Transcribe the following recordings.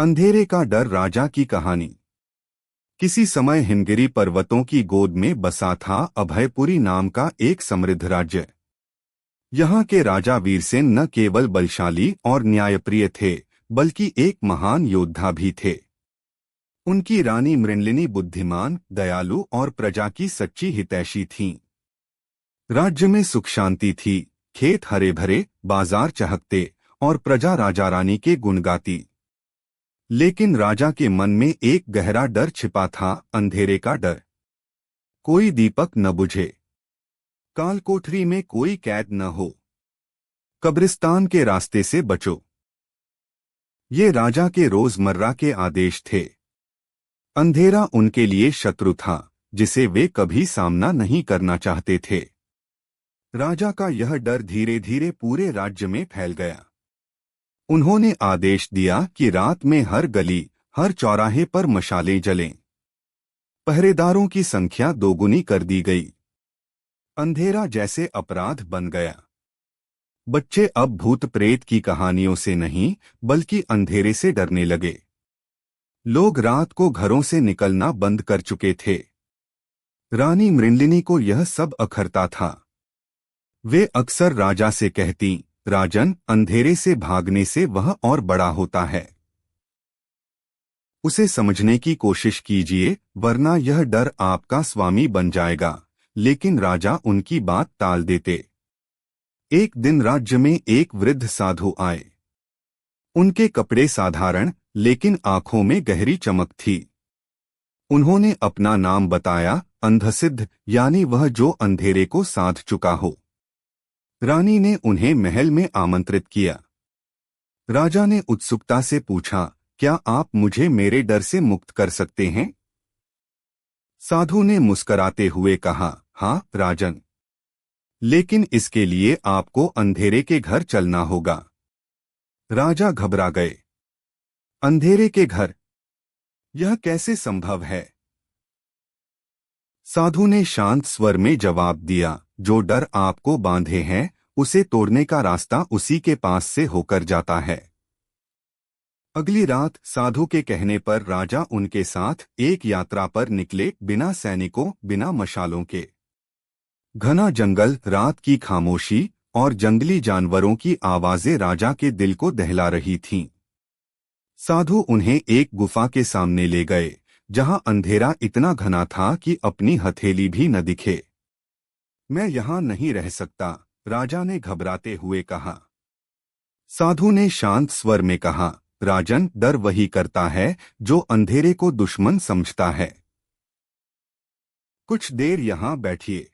अंधेरे का डर राजा की कहानी। किसी समय हिमगिरी पर्वतों की गोद में बसा था अभयपुरी नाम का एक समृद्ध राज्य। यहाँ के राजा वीरसेन न केवल बलशाली और न्यायप्रिय थे, बल्कि एक महान योद्धा भी थे। उनकी रानी मृणलिनी बुद्धिमान, दयालु और प्रजा की सच्ची हितैषी थीं। राज्य में सुख शांति थी, खेत हरे भरे, बाजार चहकते और प्रजा राजा रानी के गुण गाती। लेकिन राजा के मन में एक गहरा डर छिपा था, अंधेरे का डर। कोई दीपक न बुझे, काल कोठरी में कोई कैद न हो, कब्रिस्तान के रास्ते से बचो। ये राजा के रोजमर्रा के आदेश थे। अंधेरा उनके लिए शत्रु था, जिसे वे कभी सामना नहीं करना चाहते थे। राजा का यह डर धीरे धीरे पूरे राज्य में फैल गया। उन्होंने आदेश दिया कि रात में हर गली, हर चौराहे पर मशालें जलें। पहरेदारों की संख्या दोगुनी कर दी गई। अंधेरा जैसे अपराध बन गया। बच्चे अब भूत प्रेत की कहानियों से नहीं, बल्कि अंधेरे से डरने लगे। लोग रात को घरों से निकलना बंद कर चुके थे। रानी मृणलिनी को यह सब अखरता था। वे अक्सर राजा से कहती, राजन, अंधेरे से भागने से वह और बड़ा होता है। उसे समझने की कोशिश कीजिए, वरना यह डर आपका स्वामी बन जाएगा। लेकिन राजा उनकी बात टाल देते। एक दिन राज्य में एक वृद्ध साधु आए। उनके कपड़े साधारण, लेकिन आंखों में गहरी चमक थी। उन्होंने अपना नाम बताया, अंधसिद्ध, यानी वह जो अंधेरे को साध चुका हो। रानी ने उन्हें महल में आमंत्रित किया। राजा ने उत्सुकता से पूछा, क्या आप मुझे मेरे डर से मुक्त कर सकते हैं? साधु ने मुस्कराते हुए कहा, हाँ राजन, लेकिन इसके लिए आपको अंधेरे के घर चलना होगा। राजा घबरा गए। अंधेरे के घर? यह कैसे संभव है? साधु ने शांत स्वर में जवाब दिया, जो डर आपको बांधे हैं, उसे तोड़ने का रास्ता उसी के पास से होकर जाता है। अगली रात साधु के कहने पर राजा उनके साथ एक यात्रा पर निकले, बिना सैनिकों, बिना मशालों के। घना जंगल, रात की खामोशी और जंगली जानवरों की आवाजें राजा के दिल को दहला रही थीं। साधु उन्हें एक गुफा के सामने ले गए, जहां अंधेरा इतना घना था कि अपनी हथेली भी न दिखे। मैं यहां नहीं रह सकता, राजा ने घबराते हुए कहा। साधु ने शांत स्वर में कहा, राजन, डर वही करता है जो अंधेरे को दुश्मन समझता है। कुछ देर यहां बैठिए,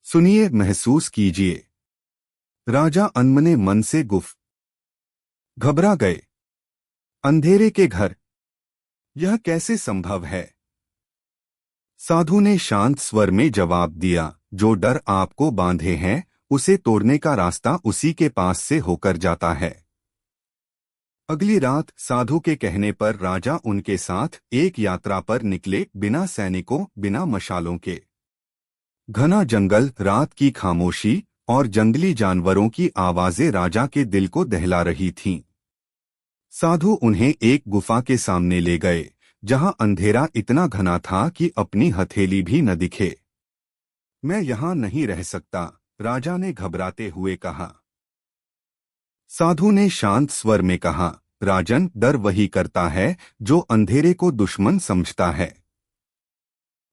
सुनिए, महसूस कीजिए। राजा अनमने मन से घबरा गए। अंधेरे के घर? यह कैसे संभव है? साधु ने शांत स्वर में जवाब दिया, जो डर आपको बांधे हैं, उसे तोड़ने का रास्ता उसी के पास से होकर जाता है। अगली रात साधु के कहने पर राजा उनके साथ एक यात्रा पर निकले, बिना सैनिकों, बिना मशालों के। घना जंगल, रात की खामोशी और जंगली जानवरों की आवाजें राजा के दिल को दहला रही थीं। साधु उन्हें एक गुफा के सामने ले गए, जहां अंधेरा इतना घना था कि अपनी हथेली भी न दिखे। मैं यहां नहीं रह सकता, राजा ने घबराते हुए कहा। साधु ने शांत स्वर में कहा, राजन, डर वही करता है जो अंधेरे को दुश्मन समझता है।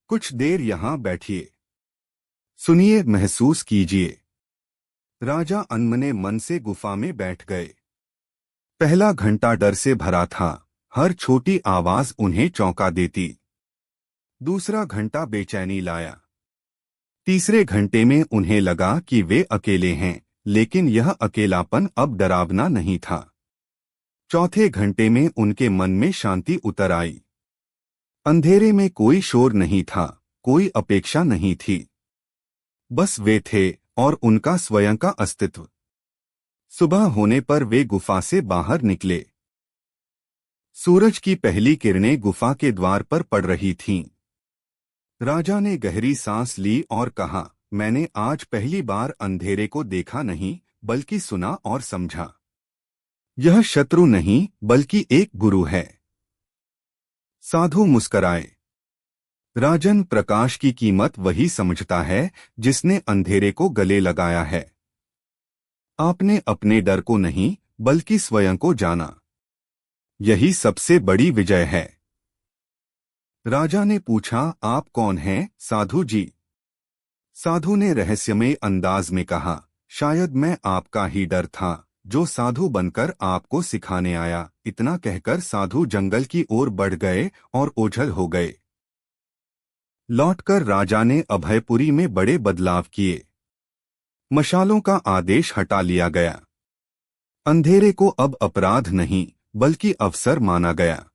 कुछ देर यहां बैठिए, सुनिए, महसूस कीजिए। राजा अनमने मन से गुफा में बैठ गए। पहला घंटा डर से भरा था, हर छोटी आवाज उन्हें चौंका देती। दूसरा घंटा बेचैनी लाया। तीसरे घंटे में उन्हें लगा कि वे अकेले हैं, लेकिन यह अकेलापन अब डरावना नहीं था। चौथे घंटे में उनके मन में शांति उतर आई। अंधेरे में कोई शोर नहीं था, कोई अपेक्षा नहीं थी। बस वे थे और उनका स्वयं का अस्तित्व। सुबह होने पर वे गुफा से बाहर निकले। सूरज की पहली किरणें गुफा के द्वार पर पड़ रही थीं। राजा ने गहरी सांस ली और कहा, मैंने आज पहली बार अंधेरे को देखा नहीं, बल्कि सुना और समझा। यह शत्रु नहीं बल्कि एक गुरु है। साधु मुस्कराए। राजन, प्रकाश की कीमत वही समझता है जिसने अंधेरे को गले लगाया है। आपने अपने डर को नहीं बल्कि स्वयं को जाना। यही सबसे बड़ी विजय है। राजा ने पूछा, आप कौन हैं साधु जी? साधु ने रहस्यमय अंदाज में कहा, शायद मैं आपका ही डर था जो साधु बनकर आपको सिखाने आया। इतना कहकर साधु जंगल की ओर बढ़ गए और ओझल हो गए। लौटकर राजा ने अभयपुरी में बड़े बदलाव किए। मशालों का आदेश हटा लिया गया। अंधेरे को अब अपराध नहीं बल्कि अवसर माना गया।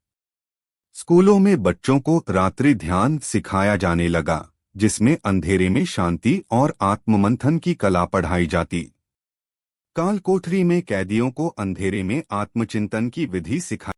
स्कूलों में बच्चों को रात्रि ध्यान सिखाया जाने लगा, जिसमें अंधेरे में शांति और आत्ममंथन की कला पढ़ाई जाती। काल कोठरी में कैदियों को अंधेरे में आत्मचिंतन की विधि सिखाई